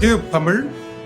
Tube Tamil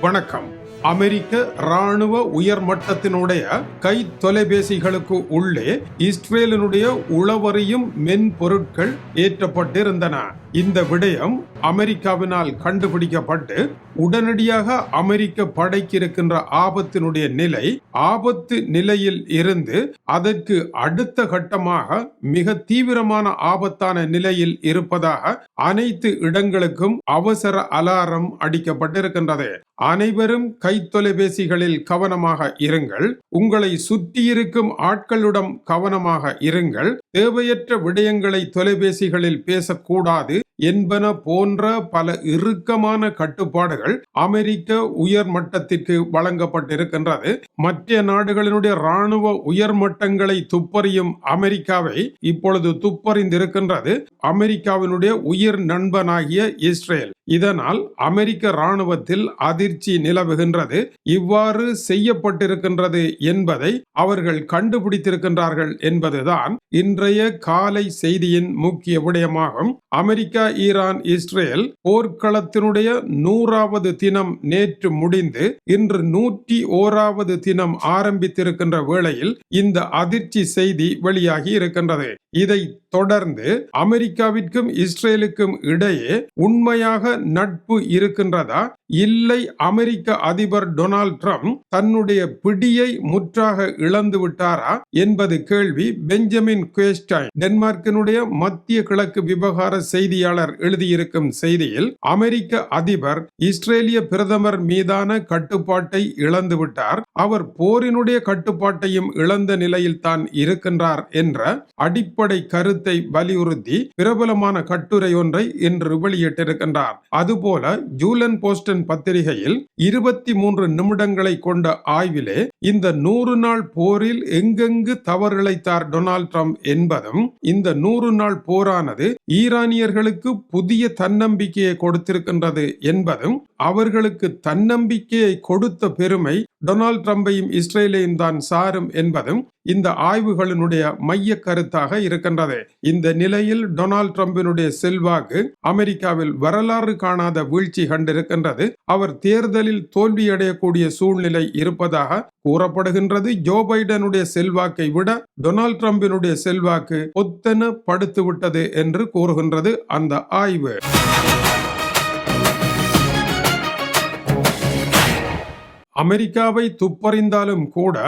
வணக்கம். அமெரிக்க ராணுவ உயர்மட்டத்தினுடைய கை தொலைபேசிகளுக்கு உள்ளே இஸ்ரேலினுடைய உளவறியும் மென்பொருட்கள் ஏற்றப்பட்டிருந்தன. இந்த விடயம் அமெரிக்காவினால் கண்டுபிடிக்கப்பட்டு உடனடியாக அமெரிக்க படைக்கு இருக்கின்ற ஆபத்தினுடைய நிலை ஆபத்து நிலையில் இருந்து அதற்கு அடுத்த கட்டமாக மிக தீவிரமான ஆபத்தான நிலையில் இருப்பதாக அனைத்து இடங்களுக்கும் அவசர அலாரம் அடிக்கப்பட்டிருக்கின்றது. அனைவரும் கை தொலைபேசிகளில் கவனமாக இருங்கள். உங்களை சுற்றியிருக்கும் ஆட்களிடம் கவனமாக இருங்கள். தேவையற்ற விடயங்களை தொலைபேசிகளில் பேசக்கூடாது என்பன போன்ற பல இறுக்கமான கட்டுப்பாடுகள் அமெரிக்க உயர் மட்டத்திற்கு வழங்கப்பட்டிருக்கின்றது. மற்ற நாடுகளினுடைய ராணுவ உயர்மட்டங்களை துப்பறியும் அமெரிக்காவை இப்பொழுது துப்பறிந்திருக்கின்றது அமெரிக்காவினுடைய உயிர் நண்பனாகிய இஸ்ரேல். இதனால் அமெரிக்க ராணுவத்தில் அதிர்ச்சி நிலவுகின்றது. இவ்வாறு செய்யப்பட்டிருக்கின்றது என்பதை அவர்கள் கண்டுபிடித்திருக்கின்றார்கள் என்பதுதான் இன்றைய காலை செய்தியின் முக்கிய விடயமாகும். அமெரிக்கா, ஈரான், இஸ்ரேல் போர்க்களத்தினுடைய 100வது தினம் நேற்று முடிந்து இன்று 101வது தினம் ஆரம்பித்திருக்கின்ற வேளையில் இந்த அதிர்ச்சி செய்தி வெளியாகி இருக்கின்றது. இதை தொடர்ந்து அமெரிக்காவிற்கும் இஸ்ரேலுக்கும் இடையே உண்மையாக நட்பு இருக்கின்றதா, இல்லை அமெரிக்க அதிபர் டொனால்ட் ட்ரம்ப் தன்னுடைய பிடியை முற்றாக இழந்து விட்டாரா என்பது கேள்வி. பெஞ்சமின் குவேஸ்டைன் டென்மார்க்கினுடைய மத்திய கிழக்கு விவகார செய்தியாளர் எழுதியிருக்கும் செய்தியில், அமெரிக்க அதிபர் இஸ்ரேலிய பிரதமர் மீதான கட்டுப்பாட்டை இழந்து விட்டார், அவர் போரினுடைய கட்டுப்பாட்டையும் இழந்த நிலையில் தான் இருக்கின்றார் என்ற அடிப்படை கருத்தை வலியுறுத்தி பிரபலமான கட்டுரை ஒன்றை இன்று வெளியிட்டிருக்கின்றார். அதுபோல ஜூலன் போஸ்டன் பத்திரிகையில் 23 நிமிடங்களை கொண்ட ஆய்விலே இந்த 100 நாள் போரில் எங்கெங்கு தவறிழைத்தார் டொனால்ட் ட்ரம்ப் என்பதும், இந்த 100 நாள் போரானது ஈரானியர்களுக்கு புதிய தன்னம்பிக்கையை கொடுத்திருக்கின்றது என்பதும், அவர்களுக்கு தன்னம்பிக்கையை கொடுத்த பெருமை டொனால்ட் ட்ரம்பையும் இஸ்ரேலையும் தான் சாரும் என்பதும் இந்த ஆய்வுகளினுடைய மைய கருத்தாக இருக்கின்றது. இந்த நிலையில் டொனால்ட் ட்ரம்பினுடைய செல்வாக்கு அமெரிக்காவில் வரலாறு காணாத வீழ்ச்சி கண்டிருக்கின்றது. அவர் தேர்தலில் தோல்வியடையக்கூடிய சூழ்நிலை இருப்பதாக கூறப்படுகின்றது. ஜோ பைடனுடைய செல்வாக்கை விட டொனால்ட் ட்ரம்பினுடைய செல்வாக்கு பொத்தன படுத்துவிட்டது என்று கூறுகின்றது அந்த ஆய்வு. அமெரிக்காவை துப்பறிந்தாலும் கூட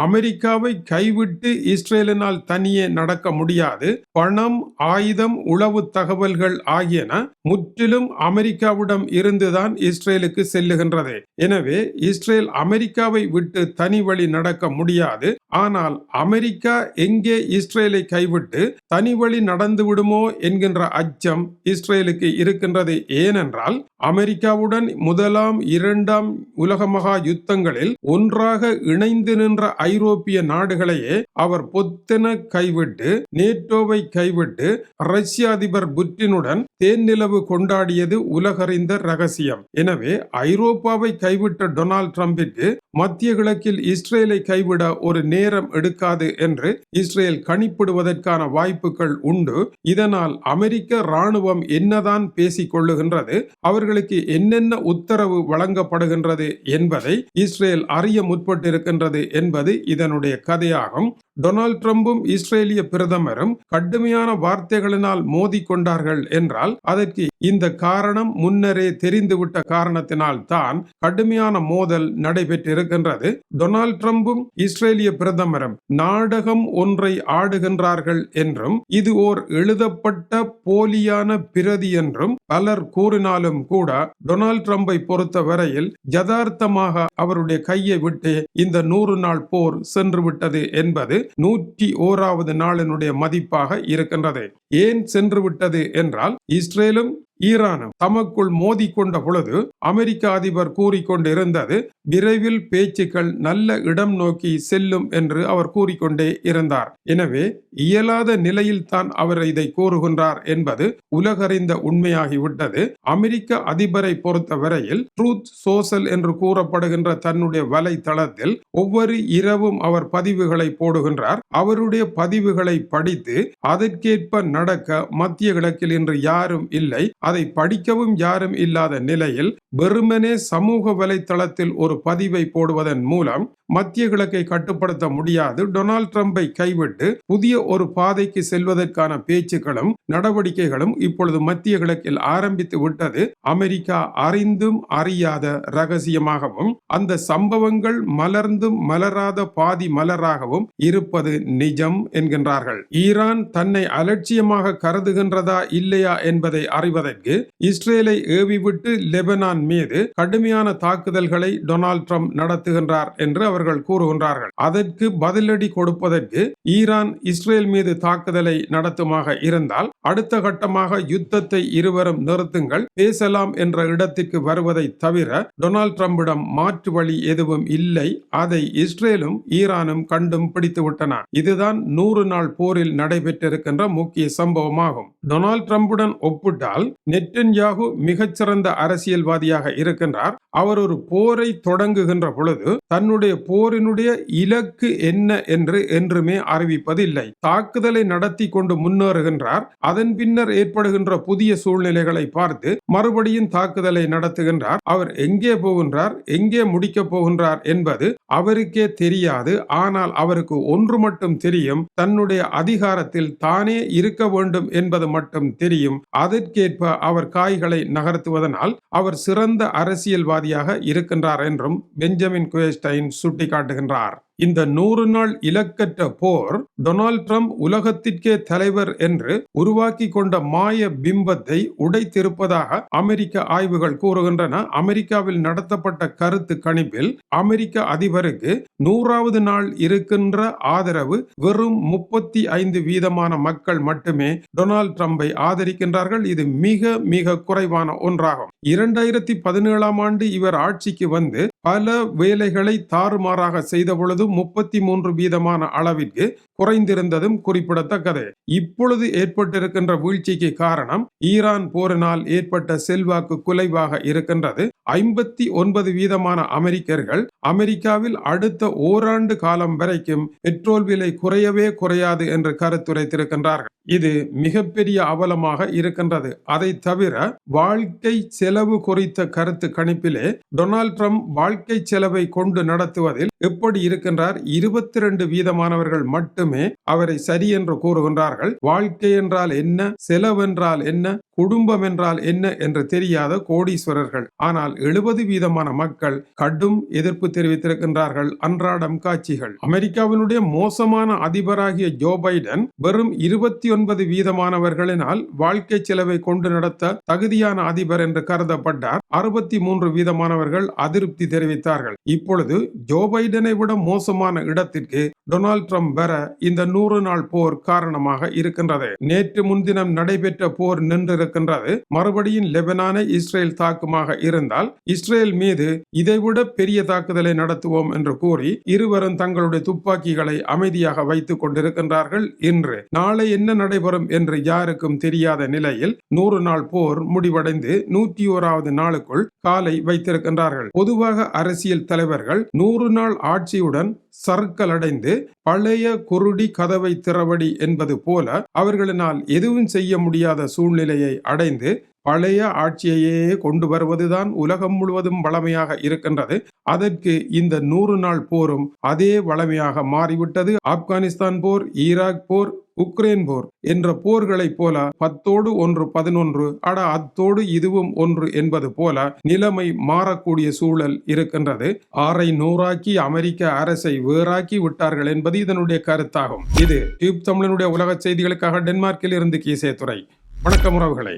அமெரிக்காவை கைவிட்டு இஸ்ரேலினால் தனியே நடக்க முடியாது. பணம், ஆயுதம், உளவு தகவல்கள் ஆகியன முற்றிலும் அமெரிக்காவிடம் இருந்துதான் இஸ்ரேலுக்கு செல்லுகின்றது. எனவே இஸ்ரேல் அமெரிக்காவை விட்டு தனி வழி நடக்க முடியாது. ஆனால் அமெரிக்கா எங்கே இஸ்ரேலை கைவிட்டு தனி வழி நடந்து விடுமோ என்கின்ற அச்சம் இஸ்ரேலுக்கு இருக்கின்றது. ஏனென்றால் அமெரிக்காவுடன் முதலாம், இரண்டாம் உலக மகா யுத்தங்களில் ஒன்றாக இணைந்து நின்ற ஐரோப்பிய நாடுகளையே அவர் பொத்தென கைவிட்டு, நேட்டோவை கைவிட்டு ரஷ்ய அதிபர் புட்டினுடன் தேன்நிலவு கொண்டாடியது உலகறிந்த ரகசியம். எனவே ஐரோப்பாவை கைவிட்ட டொனால்ட் ட்ரம்பிற்கு மத்திய கிழக்கில் இஸ்ரேலை கைவிட ஒரு நேரம் எடுக்காது என்று இஸ்ரேல் கணிப்பிடுவதற்கான வாய்ப்புகள் உண்டு. இதனால் அமெரிக்க ராணுவம் என்னதான் பேசிக் கொள்ளுகின்றது, அவர்களுக்கு என்னென்ன உத்தரவு வழங்கப்படுகின்றது என்பதை இஸ்ரேல் அறிய முற்பட்டிருக்கின்றது என்பது இதனுடைய கதையாகும். டொனால்ட் ட்ரம்பும் இஸ்ரேலிய பிரதமரும் கடுமையான வார்த்தைகளினால் மோதிக்கொண்டார்கள் என்றால் அதற்கு இந்த காரணம் முன்னரே தெரிந்துவிட்ட காரணத்தினால் தான் கடுமையான மோதல் நடைபெற்றிருக்கின்றது. டொனால்ட் ட்ரம்பும் இஸ்ரேலிய பிரதமரும் நாடகம் ஒன்றை ஆடுகின்றார்கள் என்றும், இது ஓர் எழுதப்பட்ட போலியான பிரதி என்றும் பலர் கூறினாலும் கூட டொனால்ட் ட்ரம்பை பொறுத்த வரையில் யதார்த்தமாக அவருடைய கையை விட்டு இந்த 100 நாள் போர் சென்று விட்டது என்பது 101வது நாளினுடைய மதிப்பாக இருக்கின்றது. ஏன் சென்று விட்டது என்றால், இஸ்ரேலும் ஈரானும் தமக்குள் மோதிக்கொண்ட பொழுது அமெரிக்க அதிபர் கூறிக்கொண்டிருந்தது விரைவில் பேச்சுக்கள் நல்ல இடம் நோக்கி செல்லும் என்று அவர் கூறிக்கொண்டே இருந்தார். எனவே இயலாத நிலையில் தான் அவர் இதை கூறுகின்றார் என்பது உலகறிந்த உண்மையாகிவிட்டது. அமெரிக்க அதிபரை பொறுத்தவரையில் ட்ரூத் சோஷல் என்று கூறப்படுகின்ற தன்னுடைய வலைத்தளத்தில் ஒவ்வொரு இரவும் அவர் பதிவுகளை போடுகின்றார். அவருடைய பதிவுகளை படித்து அதற்கேற்ப நடக்க மத்திய கிழக்கில் இன்று யாரும் இல்லை. அதை படிக்கவும் யாரும் இல்லாத நிலையில் வெறுமனே சமூக வலைத்தளத்தில் ஒரு பதிவை போடுவதன் மூலம் மத்திய கிழக்கை கட்டுப்படுத்த முடியாது, டொனால்ட் ட்ரம்பை கைவிட்டு புதிய ஒரு பாதைக்கு செல்வதற்கான பேச்சுக்களும் நடவடிக்கைகளும் இப்பொழுது மத்திய கிழக்கில் ஆரம்பித்து விட்டது. அமெரிக்கா அறிந்தும் அறியாத ரகசியமாகவும் அந்த சம்பவங்கள் மலர்ந்தும் மலராத பாதி மலராகவும் இருப்பது நிஜம் என்கின்றார்கள். ஈரான் தன்னை அலட்சியமாக கருதுகின்றதா இல்லையா என்பதை அறிவதற்கு இஸ்ரேலை ஏவிவிட்டு லெபனான் மீது கடுமையான தாக்குதல்களை டொனால்ட் ட்ரம்ப் நடத்துகின்றார் என்று அவர்கள் கூறுகின்றார்கள். அதற்கு பதிலடி கொடுப்பதற்கு ஈரான் இஸ்ரேல் மீது தாக்குதலை நடத்துமாக இருந்தால் அடுத்த கட்டமாக யுத்தத்தை இருவரும் நிறுத்துங்கள், பேசலாம் என்ற இடத்திற்கு வருவதை தவிர டொனால்ட் ட்ரம்பிடம் மாற்று வழி எதுவும் இல்லை. அதை இஸ்ரேலும் ஈரானும் கண்டும் பிடித்து விட்டன. இதுதான் 100 நாள் போரில் நடைபெற்றிருக்கின்ற முக்கிய சம்பவமாகும். டொனால்ட் ட்ரம்புடன் ஒப்பிட்டால் நெட்டன்யாகு மிகச்சிறந்த அரசியல்வாதியாக இருக்கின்றார். அவர் ஒரு போரை தொடங்குகின்ற பொழுது தன்னுடைய போரினுடைய இலக்கு என்ன என்று என்றுமே அறிவிப்பதில்லை. தாக்குதலை நடத்தி கொண்டு முன்னேறுகின்றார். அதன் பின்னர் ஏற்படுகின்ற புதிய சூழ்நிலைகளை பார்த்து மறுபடியும் தாக்குதலை நடத்துகின்றார். அவர் எங்கே போகின்றார், எங்கே முடிக்கப் போகின்றார் என்பது அவருக்கே தெரியாது. ஆனால் அவருக்கு ஒன்று மட்டும் தெரியும், தன்னுடைய அதிகாரத்தில் தானே இருக்க வேண்டும் என்பது மட்டும் தெரியும். அதற்கேற்ப அவர் காய்களை நகர்த்துவதனால் அவர் சிறந்த அரசியல்வாதியாக இருக்கின்றார் என்றும் பெஞ்சமின் குயஸ்டைன் சுட்டிக்காட்டுகின்றார். இந்த 100 நாள் இலக்கற்ற போர் டொனால்ட் ட்ரம்ப் உலகத்திற்கே தலைவர் என்று உருவாக்கி கொண்ட மாய பிம்பத்தை உடைத்திருப்பதாக அமெரிக்க ஆய்வுகள் கூறுகின்றன. அமெரிக்காவில் நடத்தப்பட்ட கருத்து கணிப்பில் அமெரிக்க அதிபருக்கு 100வது நாள் இருக்கின்ற ஆதரவு வெறும் 35% மக்கள் மட்டுமே டொனால்ட் ட்ரம்பை ஆதரிக்கின்றார்கள். இது மிக மிக குறைவான ஒன்றாகும். 2017ஆம் ஆண்டு இவர் ஆட்சிக்கு வந்து பல வேலைகளை தாறுமாறாக செய்த பொழுது 33% அளவிற்கு குறைந்திருந்ததும் குறிப்பிடத்தக்கது. இப்பொழுது ஏற்பட்டிருக்கின்ற வீழ்ச்சிக்கு காரணம் ஈரான் போரினால் ஏற்பட்ட செல்வாக்கு குலைவாக இருக்கின்றது. 59% அமெரிக்கர்கள் அமெரிக்காவில் அடுத்த ஓராண்டு காலம் வரைக்கும் பெட்ரோல் விலை குறையவே குறையாது என்று கருத்துரைத்திருக்கின்றார்கள். இது மிகப்பெரிய அவலமாக இருக்கின்றது. அதை தவிர வாழ்க்கை செலவு குறித்த கருத்து கணிப்பிலே டொனால்ட் ட்ரம்ப் வாழ்க்கை செலவை கொண்டு நடத்துவதில் எப்படி இருக்கின்றார்? 22% மட்டுமே அவரை சரி என்று கூறுகின்றார்கள். வாழ்க்கை என்றால் என்ன, செலவென்றால் என்ன, குடும்பம் என்றால் என்ன என்று தெரியாத கோடீஸ்வரர்கள். ஆனால் 70% மக்கள் கடும் எதிர்ப்பு தெரிவித்திருக்கின்றார்கள். அன்றாடம் காட்சிகள். அமெரிக்காவினுடைய மோசமான அதிபராகிய ஜோ பைடன் வெறும் 29%மானவர்களினால் வாழ்க்கை செலவை கொண்டு நடத்த தகுதியான அதிபர் என்று கருதப்பட்டார். 63%மானவர்கள் அதிருப்தி தெரிவித்தார்கள். இப்பொழுது ஜோ பைடனை விட மோசமான இடத்திற்கு டொனால்ட் ட்ரம்ப் வர இந்த 100 நாள் போர் காரணமாக இருக்கின்றது. நேற்று முன்தினம் நடைபெற்ற போர் நின்றிருக்கின்றது. மறுபடியும் லெபனானை இஸ்ரேல் தாக்குமாக இருந்தால் இஸ்ரேல் மீது இதைவிட பெரிய தாக்குதலை நடத்துவோம் என்று கூறி இருவரும் தங்களுடைய துப்பாக்கிகளை அமைதியாக வைத்துக் கொண்டிருக்கின்றார்கள். இன்று நாளை என்ன நடைபெறும் என்று யாருக்கும் தெரியாத நிலையில் 100 நாள் போர் முடிவடைந்து 101வது நாளுக்குள் காலை வைத்திருக்கின்றார்கள். பொதுவாக அரசியல் தலைவர்கள் 100 நாள் ஆட்சியுடன் சறுக்கலடைந்து பழைய குருடி கதவை திறவடி என்பது போல அவர்களினால் எதுவும் செய்ய முடியாத சூழ்நிலையை அடைந்து பழைய ஆட்சியையே கொண்டு வருவதுதான் உலகம் முழுவதும் வளமையாக இருக்கின்றது. அதற்கு இந்த 100 நாள் போரும் அதே வளமையாக மாறிவிட்டது. ஆப்கானிஸ்தான் போர், ஈராக் போர், உக்ரைன் போர் என்ற போர்களை போல 10ஓடு 1 11 அத்தோடு இதுவும் 1 என்பது போல நிலைமை மாறக்கூடிய சூழல் இருக்கின்றது. 6ஐ 100ஆக்கி அமெரிக்க அரசை வேறாக்கி விட்டார்கள் என்பது இதனுடைய கருத்தாகும். இது டியூப் தமிழனுடைய உலக செய்திகளுக்காக டென்மார்க்கில் இருந்து கீசே துறை. வணக்கம் உறவுகளே.